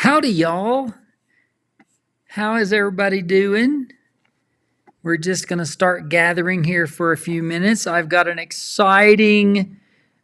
Howdy, y'all. How is everybody doing? We're just going to start gathering here for a few minutes. I've got an exciting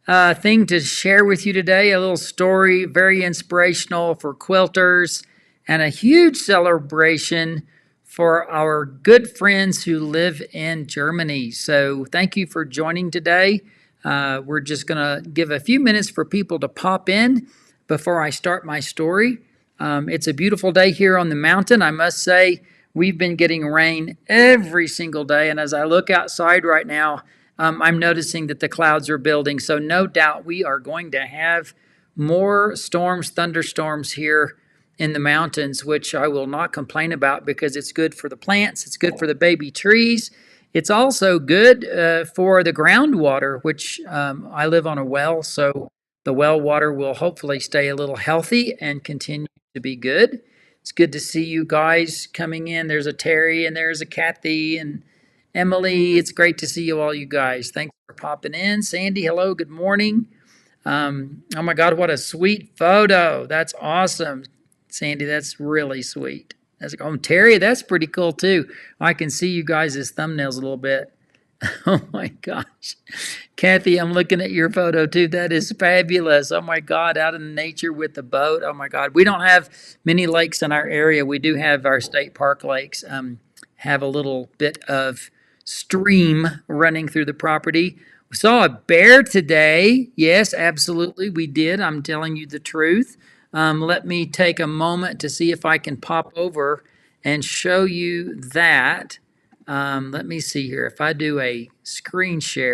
thing to share with you today, a little story, very inspirational for quilters, and a huge celebration for our good friends who live in Germany. So thank you for joining today. We're just going to give a few minutes for people to pop in before I start my story. It's a beautiful day here on the mountain. I must say, we've been getting rain every single day. And as I look outside right now, I'm noticing that the clouds are building. So no doubt we are going to have more storms, thunderstorms here in the mountains, which I will not complain about because it's good for the plants. It's good for the baby trees. It's also good for the groundwater, which I live on a well. So the well water will hopefully stay a little healthy and continue to be good. It's good to see you guys coming in. There's a Terry and there's a Kathy and Emily. It's great to see you all, you guys. Thanks for popping in. Sandy, hello, good morning. Oh my God, what a sweet photo. That's awesome. Sandy, that's really sweet. Terry, that's pretty cool too. I can see you guys' thumbnails a little bit. Oh my gosh. Kathy, I'm looking at your photo too. That is fabulous. Oh my God, out in nature with the boat. Oh my God. We don't have many lakes in our area. We do have our state park lakes, have a little bit of stream running through the property. We saw a bear today. Yes, absolutely, we did. I'm telling you the truth. Let me take a moment to see if I can pop over and show you that. Let me see here. If I do a screen share.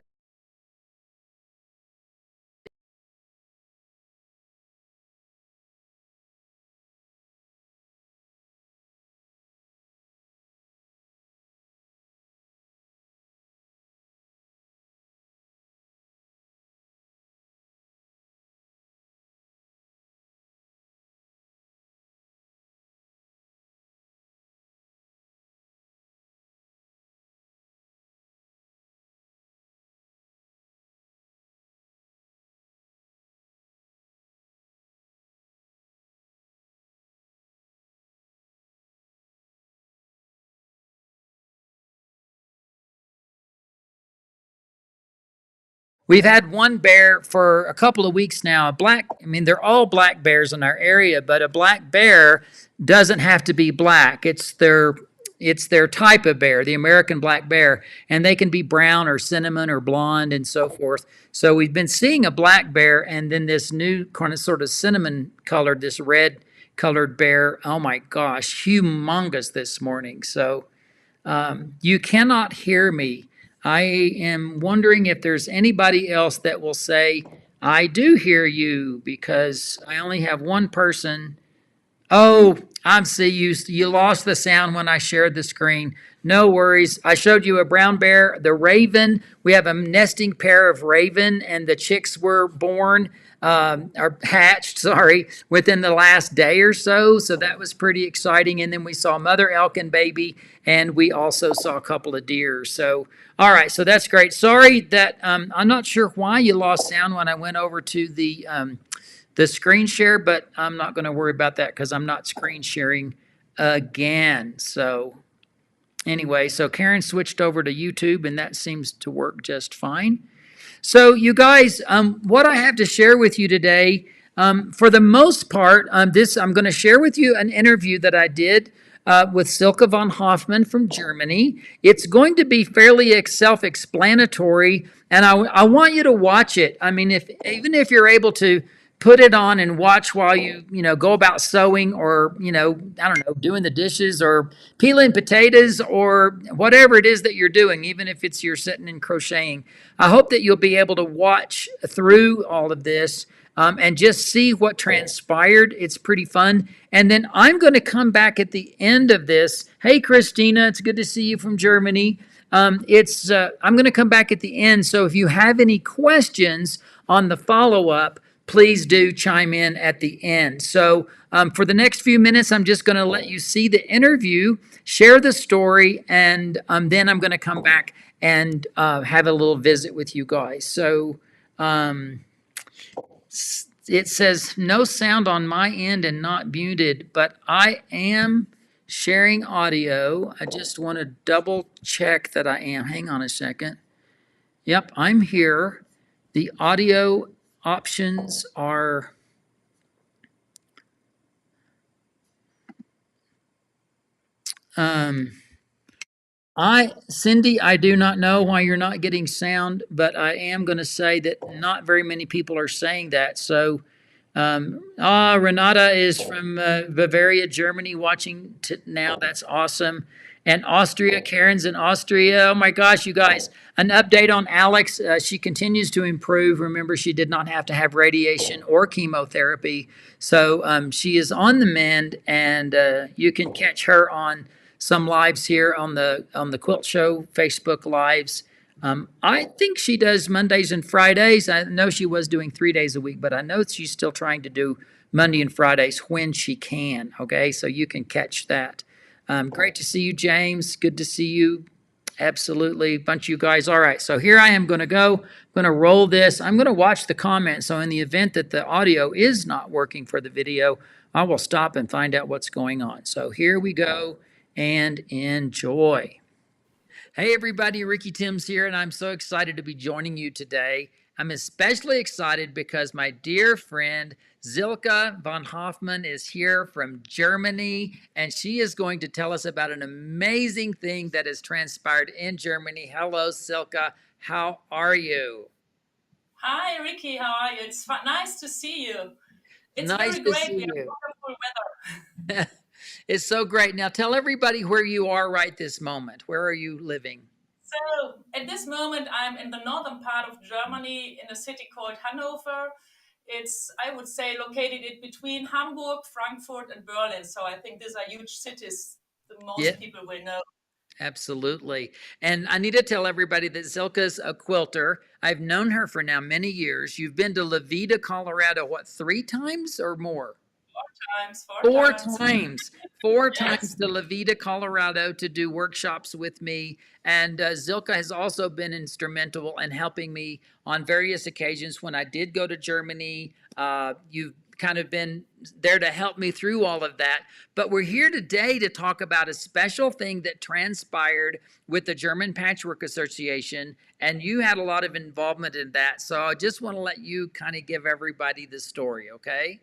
We've had one bear for a couple of weeks now. They're all black bears in our area, but a black bear doesn't have to be black. It's their type of bear, the American black bear, and they can be brown or cinnamon or blonde and so forth. So we've been seeing a black bear and then this new kind of sort of cinnamon colored, this red colored bear. Oh my gosh, humongous this morning. So you cannot hear me. I am wondering if there's anybody else that will say, I do hear you, because I only have one person. Oh, I see you. You lost the sound when I shared the screen. No worries. I showed you a brown bear, the raven. We have a nesting pair of raven, and the chicks were born, or hatched, sorry, within the last day or so. So that was pretty exciting. And then we saw mother elk and baby, and we also saw a couple of deer. So, all right, so that's great. Sorry that I'm not sure why you lost sound when I went over to the screen share, but I'm not going to worry about that because I'm not screen sharing again. So anyway, so Karen switched over to YouTube and that seems to work just fine. So you guys, what I have to share with you today, for the most part, I'm going to share with you an interview that I did with Silke Von Hoffman from Germany. It's going to be fairly self-explanatory, and I want you to watch it. I mean, even if you're able to put it on and watch while you go about sewing, or I don't know, doing the dishes or peeling potatoes or whatever it is that you're doing, even if you're sitting and crocheting. I hope that you'll be able to watch through all of this and just see what transpired. It's pretty fun. And then I'm going to come back at the end of this. Hey, Christina, it's good to see you from Germany. I'm going to come back at the end. So if you have any questions on the follow-up, please do chime in at the end. So for the next few minutes, I'm just going to let you see the interview, share the story, and then I'm going to come back and have a little visit with you guys. So It says no sound on my end and not muted, but I am sharing audio. I just want to double check that I am. Hang on a second. Yep, I'm here. The audio options are um Cindy, I do not know why you're not getting sound, but I am going to say that not very many people are saying that. So Renata is from Bavaria, Germany, watching now. That's awesome. And Austria, Karen's in Austria. Oh my gosh, you guys. An update on Alex. She continues to improve. Remember, she did not have to have radiation or chemotherapy. So she is on the mend, and you can catch her on some lives here on the Quilt Show Facebook lives. I think she does Mondays and Fridays. I know she was doing 3 days a week, but I know she's still trying to do Monday and Fridays when she can. Okay, so you can catch that. Great to see you, James. Good to see you. Absolutely. Bunch of you guys. All right. So here I am going to go. I'm going to roll this. I'm going to watch the comments. So in the event that the audio is not working for the video, I will stop and find out what's going on. So here we go and enjoy. Hey everybody, Ricky Timms here, and I'm so excited to be joining you today. I'm especially excited because my dear friend Silke Von Hoffman is here from Germany, and she is going to tell us about an amazing thing that has transpired in Germany. Hello, Silke. How are you? Hi, Ricky. How are you? It's nice to see you. It's Nice very to great. We see have you. wonderful weather. It's so great. Now tell everybody where you are right this moment. Where are you living? So, at this moment, I'm in the northern part of Germany in a city called Hanover. It's, I would say, located in between Hamburg, Frankfurt, and Berlin. So, I think these are huge cities that Yeah. most people will know. Absolutely. And I need to tell everybody that Zilka's a quilter. I've known her for now many years. You've been to La Vida, Colorado, what, 3 times or more? Four Four times. times, four times Yes. to La Vida, Colorado to do workshops with me. And Zilka has also been instrumental in helping me on various occasions when I did go to Germany. You've kind of been there to help me through all of that. But we're here today to talk about a special thing that transpired with the German Patchwork Association. And you had a lot of involvement in that. So I just want to let you kind of give everybody the story, okay?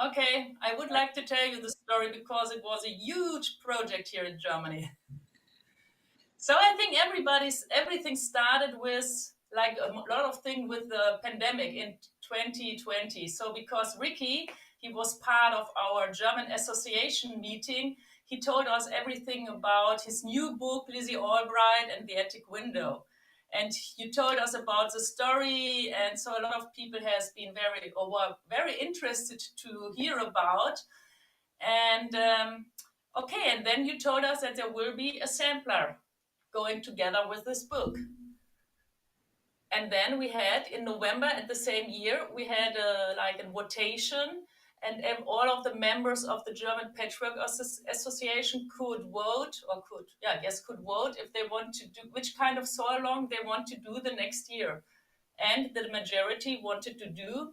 Okay, I would like to tell you the story because it was a huge project here in Germany. So I think everything started with like a lot of things with the pandemic in 2020. So because Ricky, he was part of our German association meeting, he told us everything about his new book, Lizzy Albright and the Attic Window. And you told us about the story, and so a lot of people has been were very interested to hear about. And okay, and then you told us that there will be a sampler going together with this book. And then we had in November at the same year, we had like a votation, and all of the members of the German Patchwork Association could vote, or could, yeah, I guess could vote if they want to do which kind of sew along they want to do the next year. And the majority wanted to do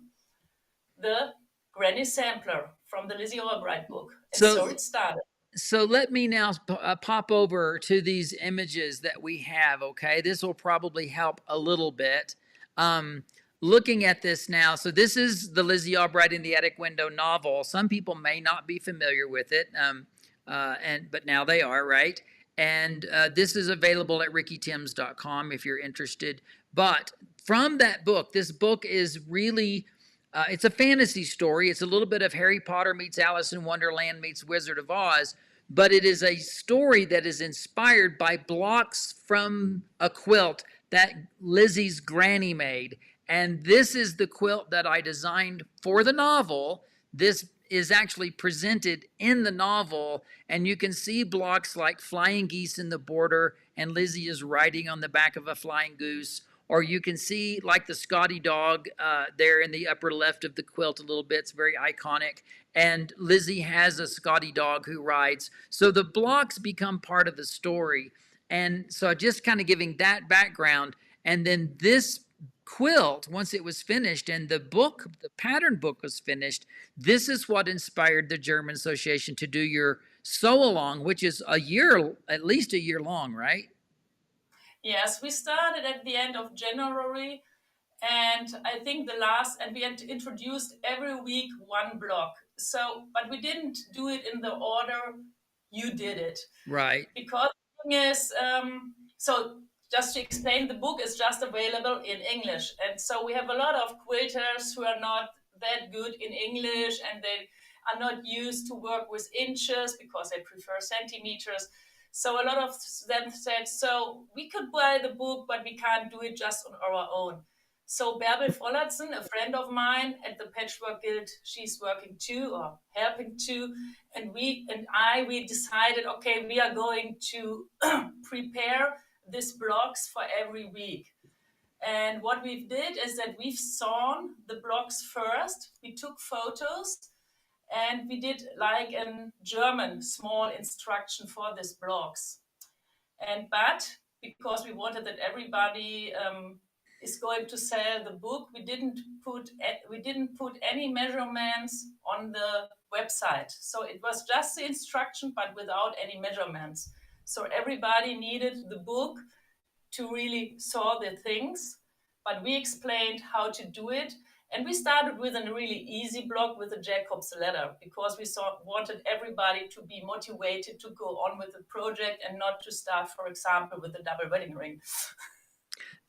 the Granny Sampler from the Lizzy Albright book. And so So it started. So let me now pop over to these images that we have, okay? This will probably help a little bit. Um, Looking at this now, so this is the Lizzy Albright in the Attic Window novel. Some people may not be familiar with it, but now they are, right? And this is available at rickytims.com if you're interested. But from that book, this book is really it's a fantasy story. It's a little bit of Harry Potter meets Alice in Wonderland meets Wizard of Oz, but it is a story that is inspired by blocks from a quilt that Lizzie's granny made. And this is the quilt that I designed for the novel. This is actually presented in the novel, and you can see blocks like flying geese in the border, and Lizzie is riding on the back of a flying goose. Or you can see like the Scotty dog there in the upper left of the quilt a little bit. It's very iconic. And Lizzie has a Scotty dog who rides. So the blocks become part of the story. And so just kind of giving that background. And then this quilt, once it was finished and the book, the pattern book was finished, this is what inspired the German Association to do your sew along, which is a year, at least a year long, right? Yes, we started at the end of January, and I think the last, and we had introduced every week one block. So, but we didn't do it in the order you did it, Right. because the thing is, so just to explain, the book is just available in English, and so we have a lot of quilters who are not that good in English, and they are not used to work with inches because they prefer centimeters. So a lot of them said, so we could buy the book, but we can't do it just on our own. So Bärbel Vollertsen, a friend of mine at the Patchwork Guild, she's working too or helping too, and we decided, okay, we are going to prepare these blocks for every week. And what we did is that we've sewn the blocks first. We took photos and we did like a German small instruction for these blocks. But because we wanted that everybody is going to sell the book, we didn't put any measurements on the website. So it was just the instruction, but without any measurements. So everybody needed the book to really saw the things, but we explained how to do it. And we started with a really easy block with the Jacob's ladder because we wanted everybody to be motivated to go on with the project and not to start, for example, with the double wedding ring.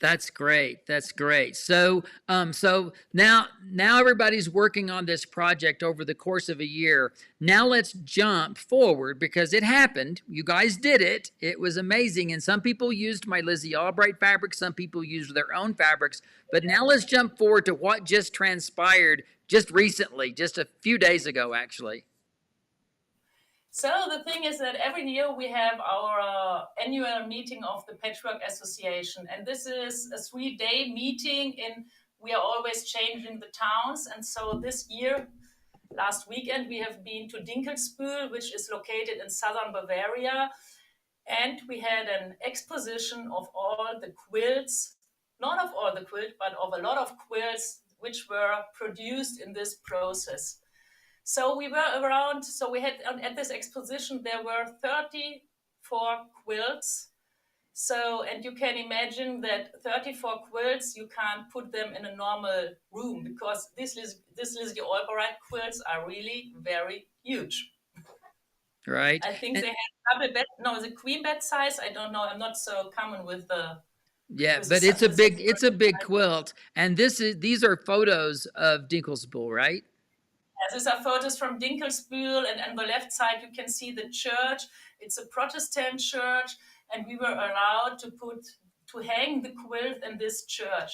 That's great. That's great. So now everybody's working on this project over the course of a year. Now let's jump forward because it happened. You guys did it. It was amazing. And some people used my Lizzy Albright fabric. Some people used their own fabrics. But now let's jump forward to what just transpired just recently, just a few days ago, actually. So the thing is that every year we have our annual meeting of the Patchwork Association, and this is a 3-day meeting. We are always changing the towns, and so this year, last weekend, we have been to Dinkelsbühl, which is located in southern Bavaria, and we had an exposition of all the quilts, not of all the quilts, but of a lot of quilts which were produced in this process. So we were around, so we had at this exposition, there were 34 quilts. So, and you can imagine that 34 quilts, you can't put them in a normal room because this Lizzy Albright quilts are really very huge. Right. I think they had double bed, no, the queen bed size. I don't know. I'm not so common with the, Yeah, with but the it's a big quilt. And these are photos of Dinkelsbühl, right? These are photos from Dinkelsbühl, and on the left side you can see the church. It's a Protestant church, and we were allowed to hang the quilt in this church.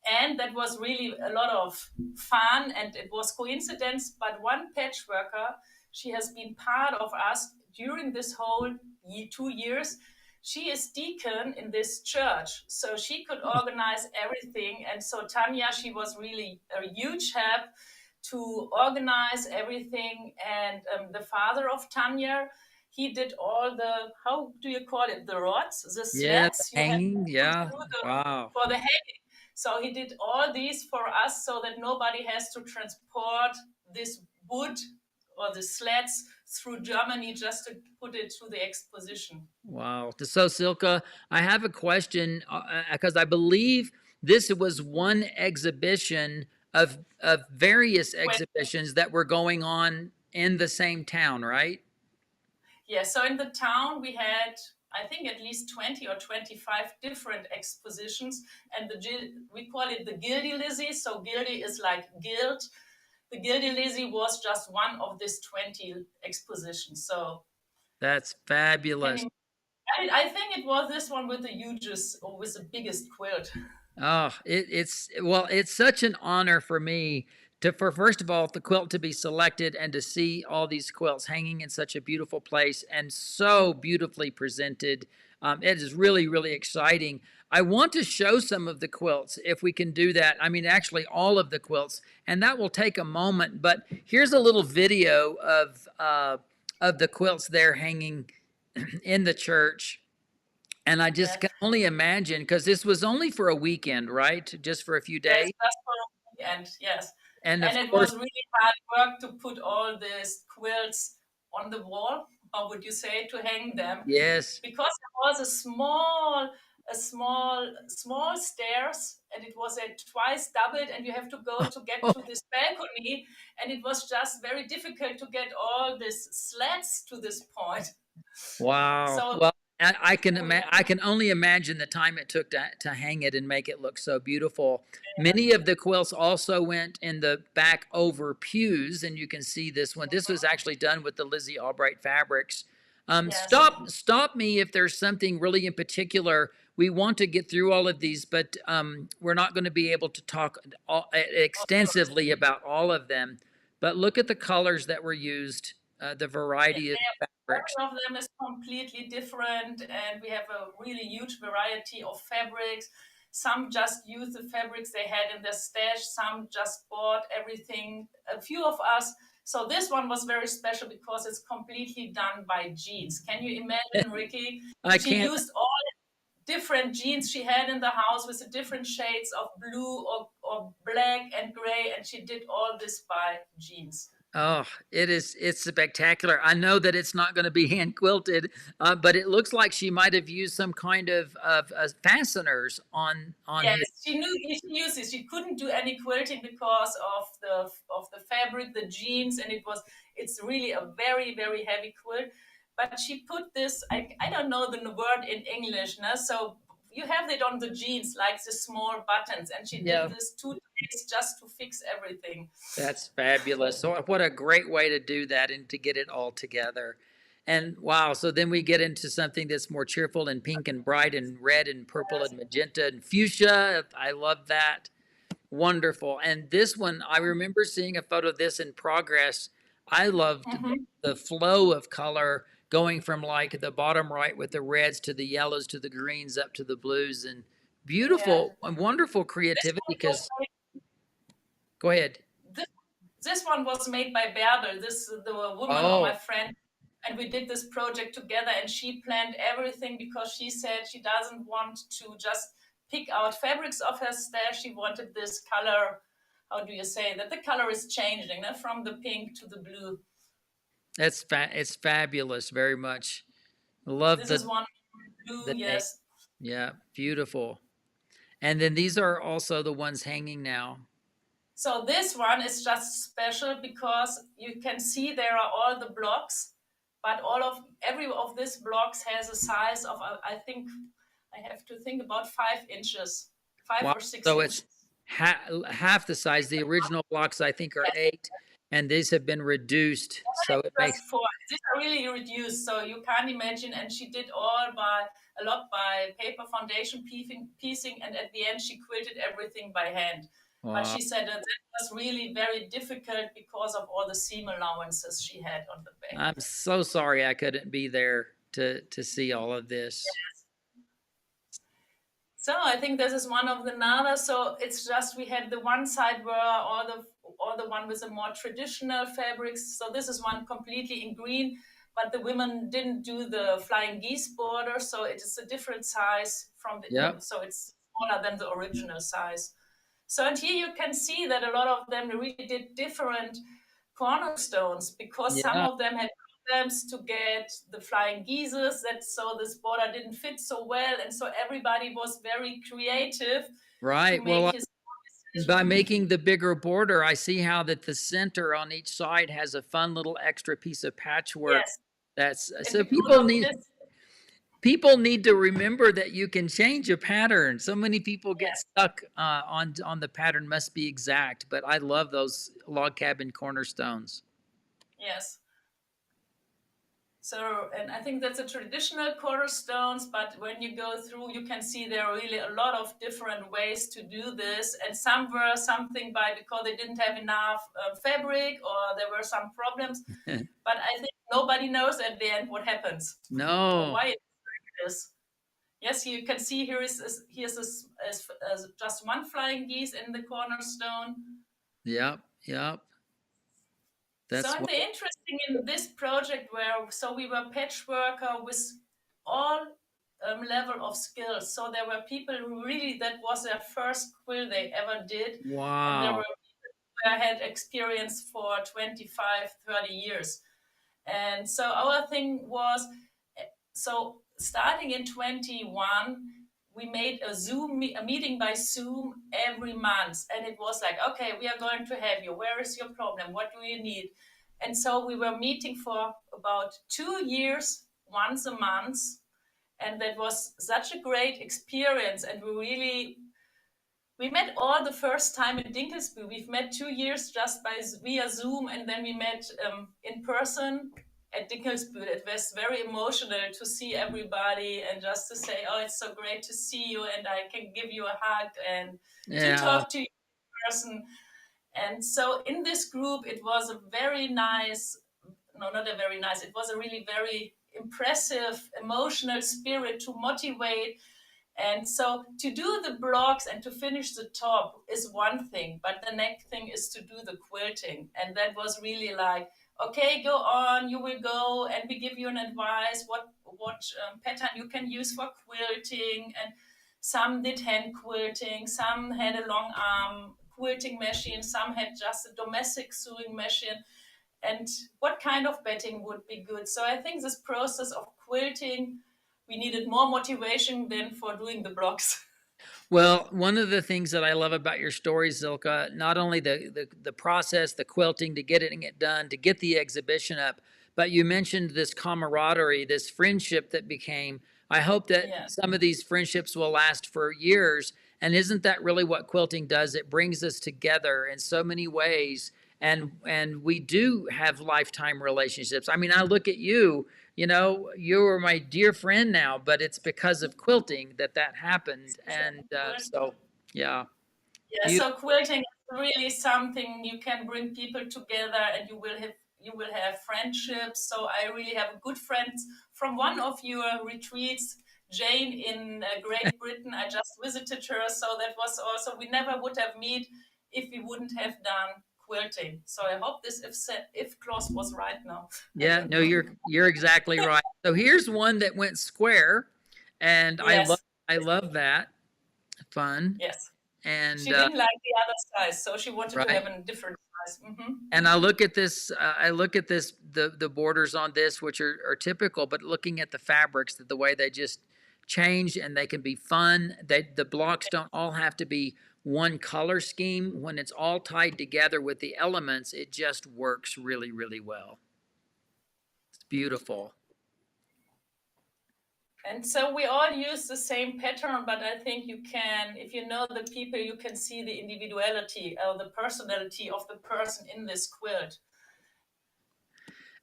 And that was really a lot of fun, and it was coincidence. But one patchworker, she has been part of us during this whole 2 years. She is deacon in this church, so she could organize everything. And so Tanya, she was really a huge help to organize everything. And the father of Tanya, he did all the, how do you call it, the rods, the Yeah, slats the you have hanging. to Yeah. do Wow. for the hanging. So he did all these for us so that nobody has to transport this wood or the slats through Germany just to put it to the exposition. Wow. So, Silke, I have a question because I believe this was one exhibition of various Well, exhibitions that were going on in the same town, right? yeah, so in the town we had, I think, at least 20 or 25 different expositions, and we call it the Gildy Lizzy. So Gildy is like guild. The Gildy Lizzy was just one of these 20 expositions. So That's can fabulous. you, I think it was this one with the hugest or with the biggest quilt. Oh, it's such an honor for me for first of all the quilt to be selected and to see all these quilts hanging in such a beautiful place and so beautifully presented. It is really really exciting. I want to show some of the quilts if we can do that. I mean, actually all of the quilts, and that will take a moment. But here's a little video of the quilts there hanging in the church, and I just Yes. only imagine because this was only for a weekend, right? Just for a few Yes, days. just for a weekend, yes. And And of it course, was really hard work to put all these quilts on the wall, or would you say to hang them? yes. Because it was small stairs, and it was a twice doubled, and you have to go to get to this balcony, and it was just very difficult to get all these slats to this point. Wow. So Well, we had, I can only imagine the time it took to hang it and make it look so beautiful. Many of the quilts also went in the back over pews, and you can see this one. This was actually done with the Lizzy Albright fabrics. yes, Stop me if there's something really in particular. We want to get through all of these, but we're not going to be able to talk of course. extensively about all of them. But look at the colors that were used, the Yeah, variety of fabrics. every of them is completely different, and we have a really huge variety of fabrics. Some just use the fabrics they had in their stash, some just bought everything, a few of us. So this one was very special because it's completely done by jeans. Can you imagine, Ricky? I She can't. used all different jeans she had in the house with the different shades of blue or black and gray, and she did all this by jeans. Oh, it's spectacular. I know that it's not going to be hand quilted, but it looks like she might have used some kind of fasteners on Yes, his. she knew she used it. She couldn't do any quilting because of the fabric, the jeans, and it's really a very heavy quilt. But she put this. I don't know the word in English, no? So you have it on the jeans, like the small buttons, and she did Yeah, this 2 days just to fix everything. that's fabulous. So what a great way to do that and to get it all together. And wow, so then we get into something that's more cheerful and pink and bright and red and purple and magenta and fuchsia. I love that. Wonderful. And this one, I remember seeing a photo of this in progress. I loved Mhm. the flow of color going from like the bottom right with the reds to the yellows to the greens up to the blues and Yeah, beautiful and wonderful this creativity one was because go ahead. this, this one was made by Bärbel, this the woman or my Oh, friend, and we did this project together. And she planned everything because she said she doesn't want to just pick out fabrics of her stash. She wanted this color. How do you say that? The color is changing from the pink to the blue. it's fabulous very much. Love This is one blue, the name. yes. Yeah, beautiful. And then these are also the ones hanging now. So this one is just special because you can see there are all the blocks, but every of these blocks has a size of I think I have to think about 5 inches, five Wow. or six So inches. it's half the size. The original blocks, I think, are Yes, 8, and these have been reduced. So it makes, just four. These are really reduced, so you can't imagine. And she did all by a lot by paper foundation piecing, and at the end she quilted everything by hand. But wow. she said that was really very difficult because of all the seam allowances she had on the back. I'm so sorry I couldn't be there to see all of this. So I think this is one of the nada. So it's just we had the one side where all the one with the more traditional fabrics. So this is one completely in green, but the women didn't do the flying geese border, so it is a different size from Yep. so it's smaller than the original size. So and here you can see that a lot of them really did different cornerstones because some Yeah. of them had problems to get the flying geezers that so this border didn't fit so well, and so everybody was very creative to Right. make Well, his by decision. making the bigger border, I see how that the center on each side has a fun little extra piece of patchwork. Yes, That's and so because of this, people need to remember that you can change a pattern. So many people get yes, stuck on the pattern must be exact, but I love those log cabin cornerstones. yes. So, and I think that's a traditional cornerstones, but when you go through, you can see there are really a lot of different ways to do this. And some were something by because they didn't have enough fabric or there were some problems. But I think nobody knows at the end what happens or No. why it is. Yes, you can see here's just one flying geese in the cornerstone. Yep. Yep. So That's and what. the interesting in this project where so we were patchworker with all level of skills. So there were people who really, that was their first quill they ever did. And there were Wow. people who had experience for 25, 30 years. And so our thing was, so starting in 21, we made a meeting by Zoom every month. And it was like, okay, we are going to have you. Where is your problem? What do you need? And so we were meeting for about 2 years, once a month. And that was such a great experience. And we met all the first time in Dinkelsby. We've met 2 years just by via Zoom, and then we met in person at Dinkelsby. It was very emotional to see everybody and just to say, "Oh, it's so great to see you, and I can give you a hug and to Yeah. talk to you in person." And so in this group, it was a very nice, no, not a very nice. It was a really very impressive, emotional spirit to motivate. And so to do the blocks and to finish the top is one thing, but the next thing is to do the quilting. And that was really like, okay, go on, you will go, and we give you an advice what pattern you can use for quilting. And some did hand quilting, some had a long arm quilting machine, some had just a domestic sewing machine, and what kind of bedding would be good. So I think this process of quilting, we needed more motivation than for doing the blocks. Well, one of the things that I love about your stories, Zilka, not only the process, the quilting to getting it done, to get the exhibition up, but you mentioned this camaraderie, this friendship that became. I hope that Yeah, some of these friendships will last for years. And isn't that really what quilting does? It brings us together in so many ways. And we do have lifetime relationships. I mean, I look at you, you are my dear friend now, but it's because of quilting that happened. And so, yeah, yeah. beautiful. So quilting is really something you can bring people together, and you will have friendships. So I really have good friends from one of your retreats, Jane in Great Britain. I just visited her, so that was also, we never would have met if we wouldn't have done quilting. So I hope this if clause was right now. I Yeah, don't no, know. you're exactly right. So here's one that went square, and Yes, I love that. Fun. yes. And She didn't like the other size, so she wanted to right. have a different size. And I look at this. I look at this. The borders on this, which are typical, but looking at the fabrics, that the way they just change and they can be fun. The blocks don't all have to be one color scheme. When it's all tied together with the elements, it just works really, really well. It's beautiful. And so we all use the same pattern, but I think you can, if you know the people, you can see the individuality or the personality of the person in this quilt.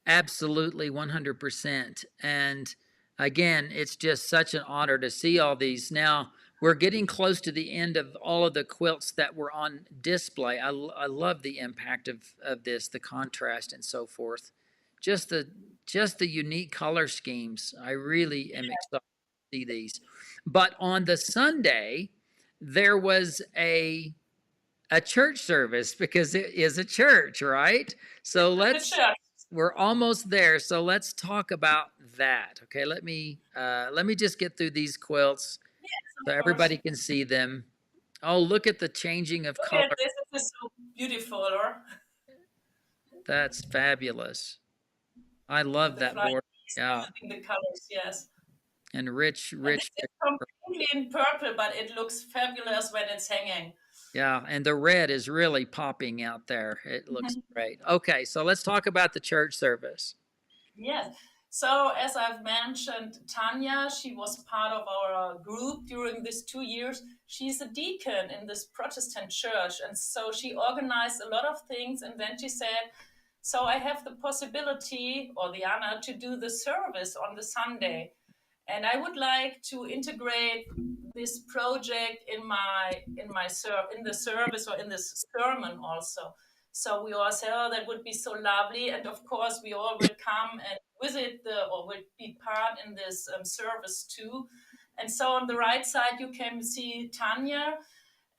Absolutely, 100%. And again, it's just such an honor to see all these. Now, we're getting close to the end of all of the quilts that were on display. I love the impact of this, the contrast and so forth. Just the just the unique color schemes. I really am excited to see these. But on the Sunday, there was a church service because it is a church, right? So The church. we're almost there. So let's talk about that. Okay, let me just get through these quilts Yes, so of course. everybody can see them. Oh, look at the changing of Look color. at this. This is so beautiful, or That's fabulous. I love the that flying board. bees Yeah, in the colors, yes. and rich, And this rich. is completely in purple, but it looks fabulous when it's hanging. Yeah, and the red is really popping out there. It looks great. Okay, so let's talk about the church service. Yes. So, as I've mentioned, Tanya, she was part of our group during these 2 years. She's a deacon in this Protestant church. And so she organized a lot of things. And then she said, so I have the possibility or the honor to do the service on the Sunday. And I would like to integrate this project in the service or in this sermon also. So we all said, oh, that would be so lovely. And of course, we all will come and visit or will be part in this service too. And so on the right side, you can see Tanya.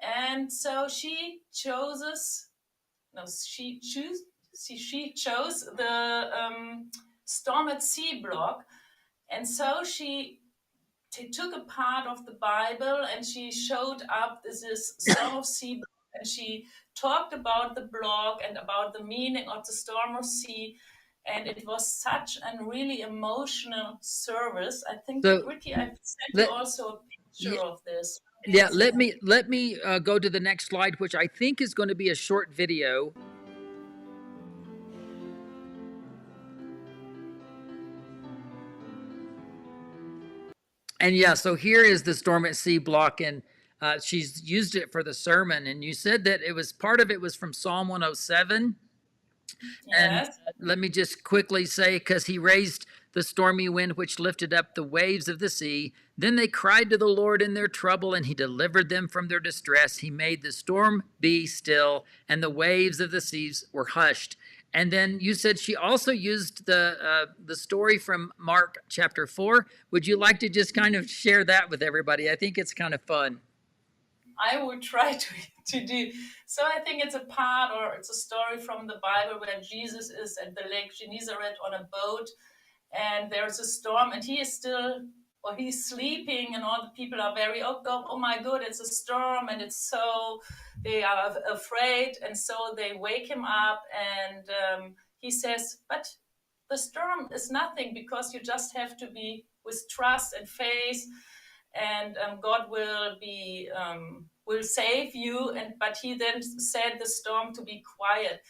And so she chose the Storm at Sea block. And so she took a part of the Bible and she showed up this Storm of Sea, and she talked about the block and about the meaning of the Storm of Sea. And it was such a really emotional service. I think, So Ricky, I sent you let also a picture yeah, of this. yeah Amazing. let me go to the next slide, which I think is going to be a short video. And yeah, so here is the Storm at Sea block, and she's used it for the sermon. And you said that it was part of it was from Psalm 107. And Yes. let me just quickly say, because he raised the stormy wind which lifted up the waves of the sea. Then they cried to the Lord in their trouble, and he delivered them from their distress. He made the storm be still, and the waves of the seas were hushed. And then you said she also used the story from Mark chapter 4. Would you like to just kind of share that with everybody? I think it's kind of fun. I will try to do. So I think it's a part, or it's a story from the Bible where Jesus is at the Lake Gennesaret on a boat, and there's a storm, and he is still, or he's sleeping, and all the people are very, oh God, oh my God, it's a storm, and it's so, they are afraid, and so they wake him up, and he says, but the storm is nothing, because you just have to be with trust and faith, and God will save you. And but he then said the storm to be quiet,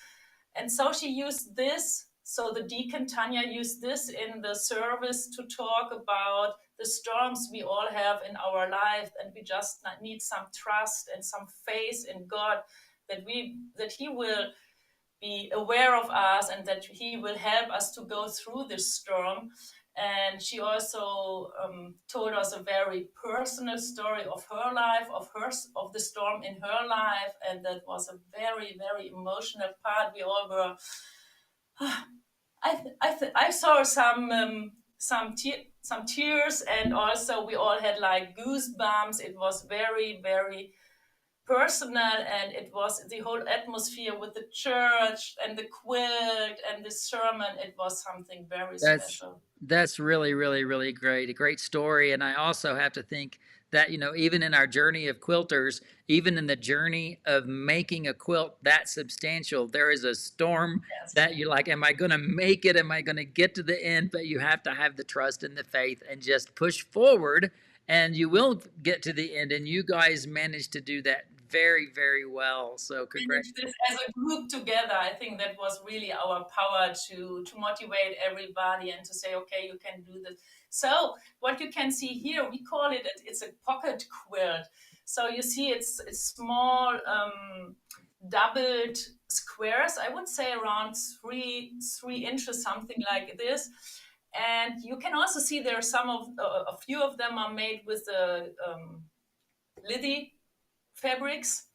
and so she used this. So the deacon Tanya used this in the service to talk about the storms we all have in our life, and we just need some trust and some faith in God that He will be aware of us and that he will help us to go through this storm. And she also told us a very personal story of her life, of the storm in her life, and that was a very, very emotional part. We all were. I saw some tears, and also we all had like goosebumps. It was very, very personal, and it was the whole atmosphere with the church and the quilt and the sermon. It was something very That's special. that's really, really, really great. A great story. And I also have to think that, even in our journey of quilters, even in the journey of making a quilt that substantial, there is a storm Yes. that you're like, am I going to make it? Am I going to get to the end? But you have to have the trust and the faith and just push forward, and you will get to the end. And you guys managed to do that very, very well. So Manage congrats. this as a group together. I think that was really our power to motivate everybody and to say, okay, you can do this. So what you can see here, we call it, it's a pocket quilt. So you see it's small doubled squares. I would say around 3 inches, something like this. And you can also see there are a few of them are made with the Lizzy fabrics.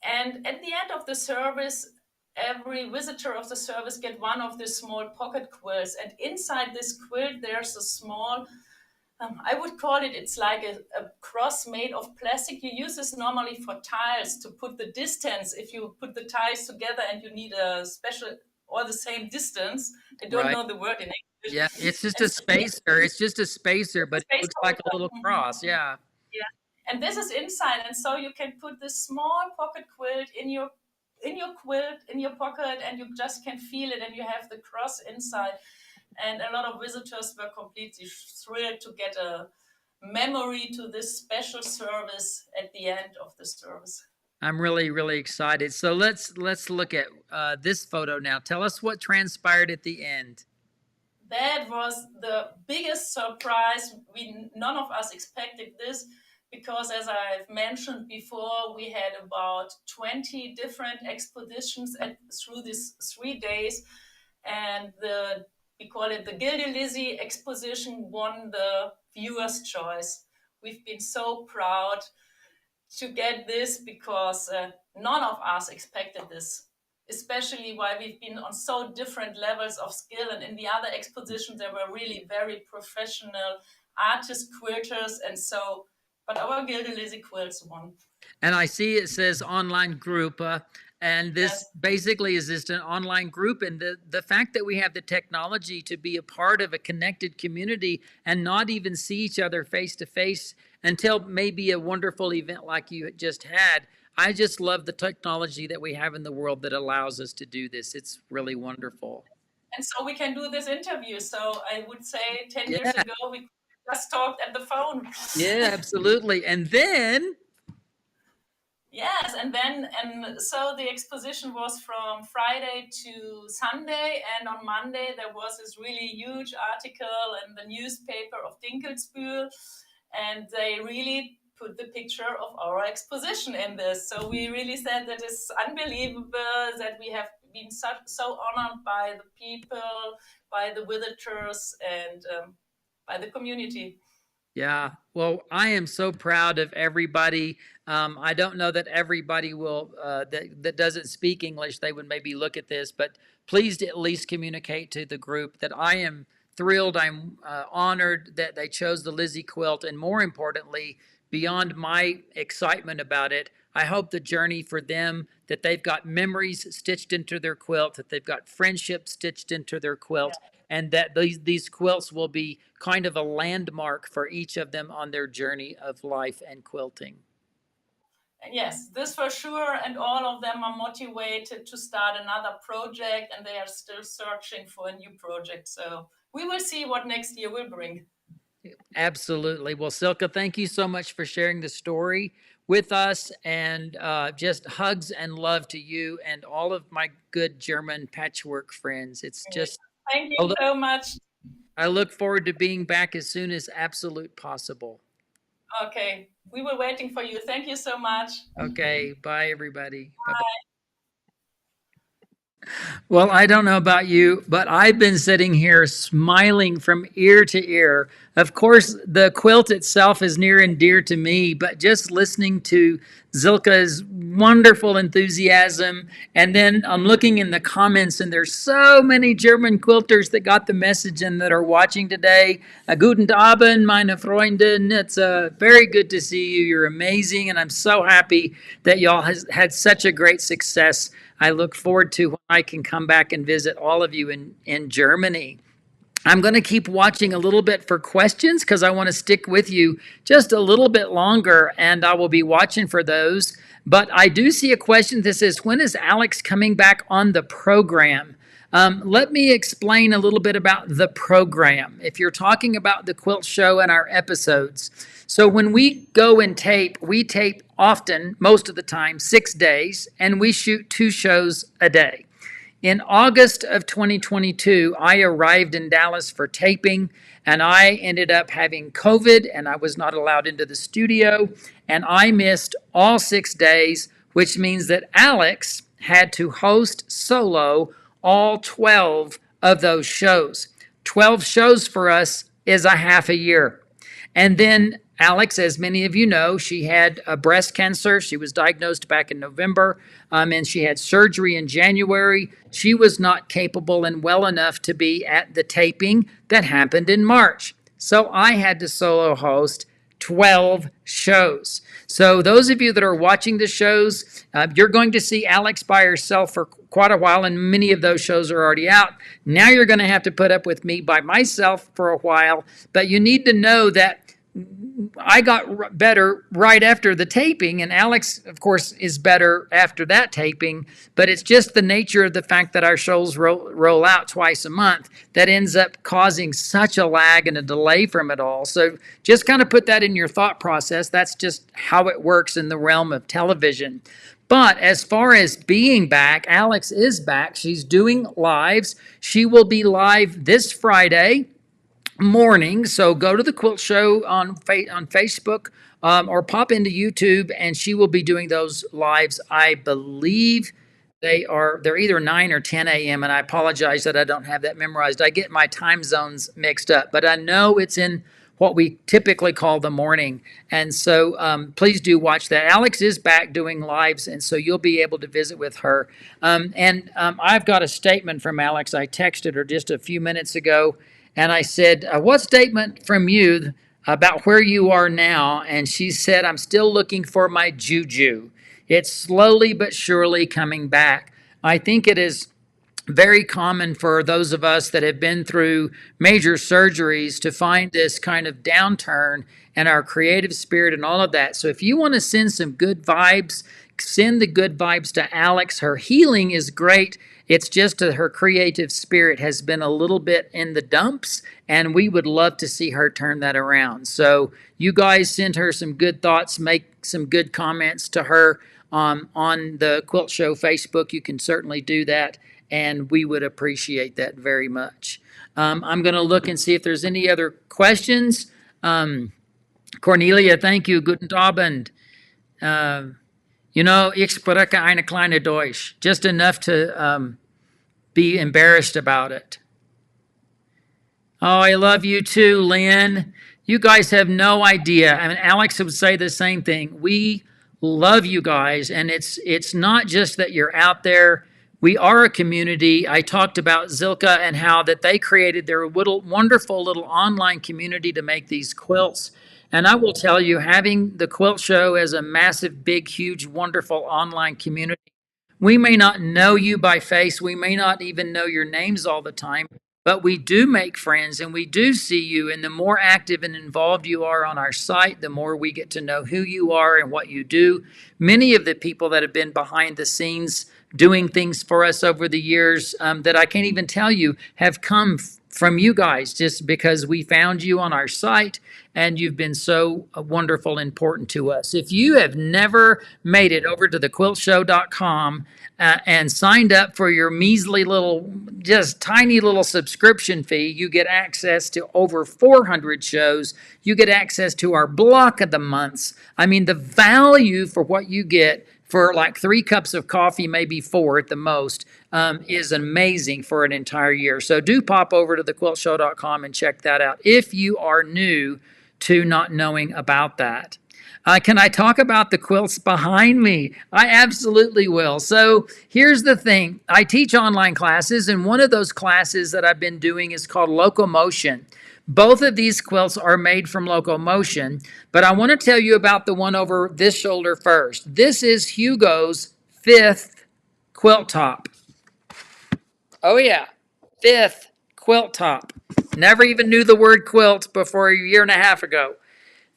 And at the end of the service, every visitor of the service get one of the small pocket quilts. And inside this quilt, there's a small, I would call it, it's like a cross made of plastic. You use this normally for tiles to put the distance. If you put the tiles together and you need a special or the same distance, I don't Right. know the word in English. Yeah, it's just And a so spacer. It's just a spacer, but it space looks like a holder. little cross. Yeah. Yeah. And this is inside, and so you can put this small pocket quilt in your pocket, and you just can feel it, and you have the cross inside. And a lot of visitors were completely thrilled to get a memory to this special service at the end of the service. I'm really, really excited. So let's look at this photo now. Tell us what transpired at the end. That was the biggest surprise. None of us expected this, because, as I've mentioned before, we had about 20 different expositions through these 3 days, and we call it the Gilde Lizzy exposition won the viewer's choice. We've been so proud to get this, because none of us expected this, especially while we've been on so different levels of skill. And in the other expositions, there were really very professional artist quilters. And so, but our Gilde Lizzy quilts won. And I see it says online group. And this Yes. basically is just an online group. And the fact that we have the technology to be a part of a connected community and not even see each other face to face until maybe a wonderful event like you just had. I just love the technology that we have in the world that allows us to do this. It's really wonderful. And so we can do this interview. So I would say 10 years Yeah, ago, we just talked at the phone. yeah, absolutely. And then, Yes, and so the exposition was from Friday to Sunday, and on Monday there was this really huge article in the newspaper of Dinkelsbühl, and they really put the picture of our exposition in this. So we really said that it's unbelievable that we have been so honored by the people, by the visitors, and by the community. yeah, well, I am so proud of everybody. I don't know that everybody will that doesn't speak English. They would maybe look at this, but please at least communicate to the group that I am thrilled. I'm honored that they chose the Lizzy quilt, and more importantly, beyond my excitement about it, I hope the journey for them that they've got memories stitched into their quilt, that they've got friendship stitched into their quilt, and that these quilts will be kind of a landmark for each of them on their journey of life and quilting. Yes, this for sure. And all of them are motivated to start another project, and they are still searching for a new project. So we will see what next year will bring. Absolutely. Well, Silke, thank you so much for sharing the story with us, and just hugs and love to you and all of my good German patchwork friends. It's just, Thank I you look, so much. I look forward to being back as soon as absolute possible. Okay, we were waiting for you. Thank you so much. Okay. Bye, everybody. Bye. Well, I don't know about you, but I've been sitting here smiling from ear to ear. Of course, the quilt itself is near and dear to me, but just listening to Zilka's wonderful enthusiasm, and then I'm looking in the comments, and there's so many German quilters that got the message and that are watching today. Guten Abend, meine Freundin. It's very good to see you. You're amazing, and I'm so happy that y'all has had such a great success. I look forward to when I can come back and visit all of you in Germany. I'm going to keep watching a little bit for questions because I want to stick with you just a little bit longer, and I will be watching for those. But I do see a question that says, when is Alex coming back on the program? Let me explain a little bit about the program. If you're talking about the quilt show and our episodes, so when we go and tape, we tape often, most of the time, 6 days, and we shoot 2 shows a day. In August of 2022, I arrived in Dallas for taping, and I ended up having COVID, and I was not allowed into the studio, and I missed all 6 days, which means that Alex had to host solo all 12 of those shows. 12 shows for us is a half a year. And then Alex, as many of you know, she had a breast cancer. She was diagnosed back in November, and she had surgery in January. She was not capable and well enough to be at the taping that happened in March. So I had to solo host 12 shows. So those of you that are watching the shows, you're going to see Alex by herself for quite a while, and many of those shows are already out. Now you're going to have to put up with me by myself for a while, but you need to know that I got better right after the taping, and Alex, of course, is better after that taping, but it's just the nature of the fact that our shows roll out twice a month that ends up causing such a lag and a delay from it all. So just kind of put that in your thought process. That's just how it works in the realm of television. But as far as being back, Alex is back. She's doing lives. She will be live this Friday morning. So go to the Quilt Show on Facebook, or pop into YouTube, and she will be doing those lives. I believe they're either 9 or 10 a.m. And I apologize that I don't have that memorized. I get my time zones mixed up, but I know it's in what we typically call the morning. And so please do watch that. Alex is back doing lives, and so you'll be able to visit with her. I've got a statement from Alex. I texted her just a few minutes ago, and I said, what statement from you about where you are now? And she said, I'm still looking for my juju. It's slowly but surely coming back. I think it is very common for those of us that have been through major surgeries to find this kind of downturn in our creative spirit and all of that. So if you want to send some good vibes, send the good vibes to Alex. Her healing is great. It's just that her creative spirit has been a little bit in the dumps, and we would love to see her turn that around. So you guys send her some good thoughts, make some good comments to her on the Quilt Show Facebook. You can certainly do that, and we would appreciate that very much. I'm going to look and see if there's any other questions. Cornelia, thank you. Guten Abend. Ich spreche eine kleine Deutsch, just enough to be embarrassed about it. Oh, I love you too, Lynn. You guys have no idea. I mean, Alex would say the same thing. We love you guys, and it's not just that you're out there. We are a community. I talked about Silke and how that they created their wonderful little online community to make these quilts. And I will tell you, having the Quilt Show as a massive, big, huge, wonderful online community, we may not know you by face. We may not even know your names all the time, but we do make friends and we do see you. And the more active and involved you are on our site, the more we get to know who you are and what you do. Many of the people that have been behind the scenes doing things for us over the years that I can't even tell you have come from you guys, just because we found you on our site and you've been so wonderful and important to us. If you have never made it over to thequiltshow.com and signed up for your measly little, just tiny little subscription fee, you get access to over 400 shows. You get access to our block of the months. I mean, the value for what you get for like 3 cups of coffee, maybe 4 at the most, is amazing for an entire year. So do pop over to thequiltshow.com and check that out if you are new to not knowing about that. Can I talk about the quilts behind me? I absolutely will. So here's the thing. I teach online classes, and one of those classes that I've been doing is called Locomotion. Both of these quilts are made from Locomotion, but I want to tell you about the one over this shoulder first. This is Hugo's 5th quilt top. Oh yeah, 5th quilt top. Never even knew the word quilt before a year and a half ago.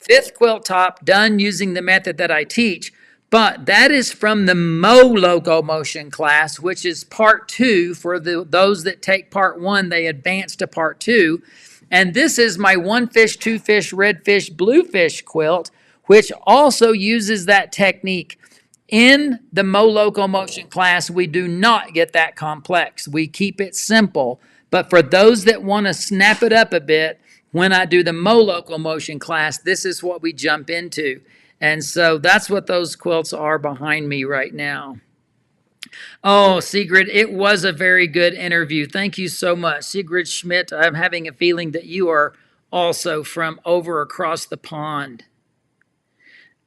5th quilt top done using the method that I teach, but that is from the Locomotion class, which is part 2. For those that take part 1, they advance to part 2. And this is my 1 fish, 2 fish, red fish, blue fish quilt, which also uses that technique. In the Locomotion class, we do not get that complex. We keep it simple. But for those that want to snap it up a bit, when I do the Locomotion class, this is what we jump into. And so that's what those quilts are behind me right now. Oh, Sigrid, it was a very good interview. Thank you so much. Sigrid Schmidt, I'm having a feeling that you are also from over across the pond.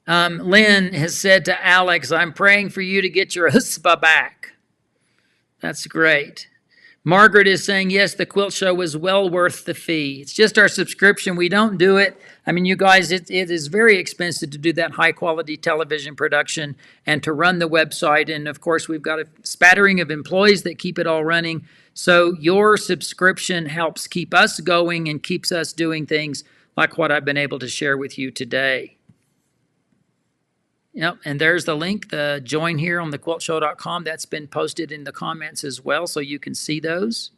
Lynn has said to Alex, I'm praying for you to get your husband back. That's great. Margaret is saying, yes, the Quilt Show was well worth the fee. It's just our subscription. We don't do it. I mean, you guys, it is very expensive to do that high-quality television production and to run the website. And, of course, we've got a spattering of employees that keep it all running. So your subscription helps keep us going and keeps us doing things like what I've been able to share with you today. Yep, and there's the link, the join here on thequiltshow.com. That's been posted in the comments as well, so you can see those.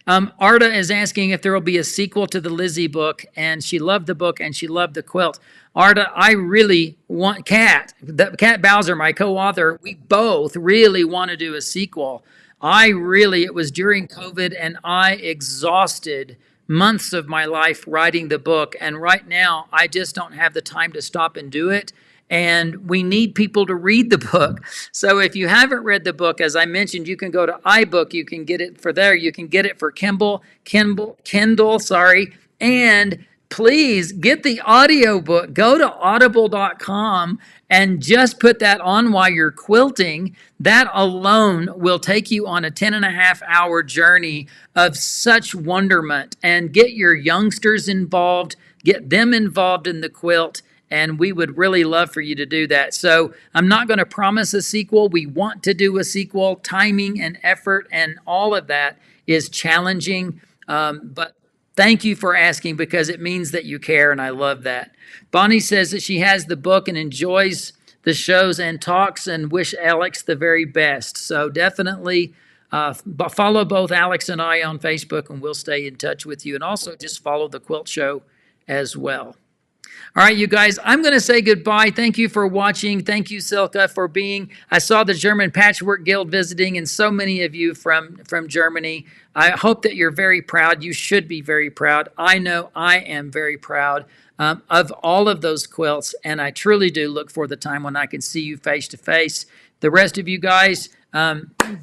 Arda is asking if there will be a sequel to the Lizzy book, and she loved the book and she loved the quilt. Arda, I really want Kat Bowser, my co-author, we both really want to do a sequel. It was during COVID, and I exhausted months of my life writing the book, and right now I just don't have the time to stop and do it. And we need people to read the book. So if you haven't read the book, as I mentioned, you can go to iBook. You can get it for there. You can get it for Kindle, and please get the audiobook. Go to audible.com and just put that on while you're quilting. That alone will take you on a 10.5-hour journey of such wonderment. And get your youngsters involved. Get them involved in the quilt. and we would really love for you to do that. So I'm not going to promise a sequel. We want to do a sequel. Timing and effort and all of that is challenging, but thank you for asking, because it means that you care, and I love that. Bonnie says that she has the book and enjoys the shows and talks, and wish Alex the very best. So definitely follow both Alex and I on Facebook, and we'll stay in touch with you. And also just follow the Quilt Show as well. All right, you guys, I'm going to say goodbye. Thank you for watching. Thank you, Silke, for being. I saw the German Patchwork Guild visiting, and so many of you from Germany. I hope that you're very proud. You should be very proud. I know I am very proud of all of those quilts, and I truly do look for the time when I can see you face to face. The rest of you guys,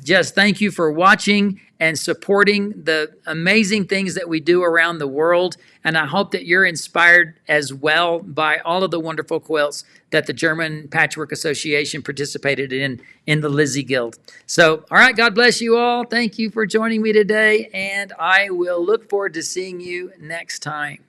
just thank you for watching and supporting the amazing things that we do around the world. And I hope that you're inspired as well by all of the wonderful quilts that the German Patchwork Association participated in the Lizzy Guild. So, all right, God bless you all. Thank you for joining me today, and I will look forward to seeing you next time.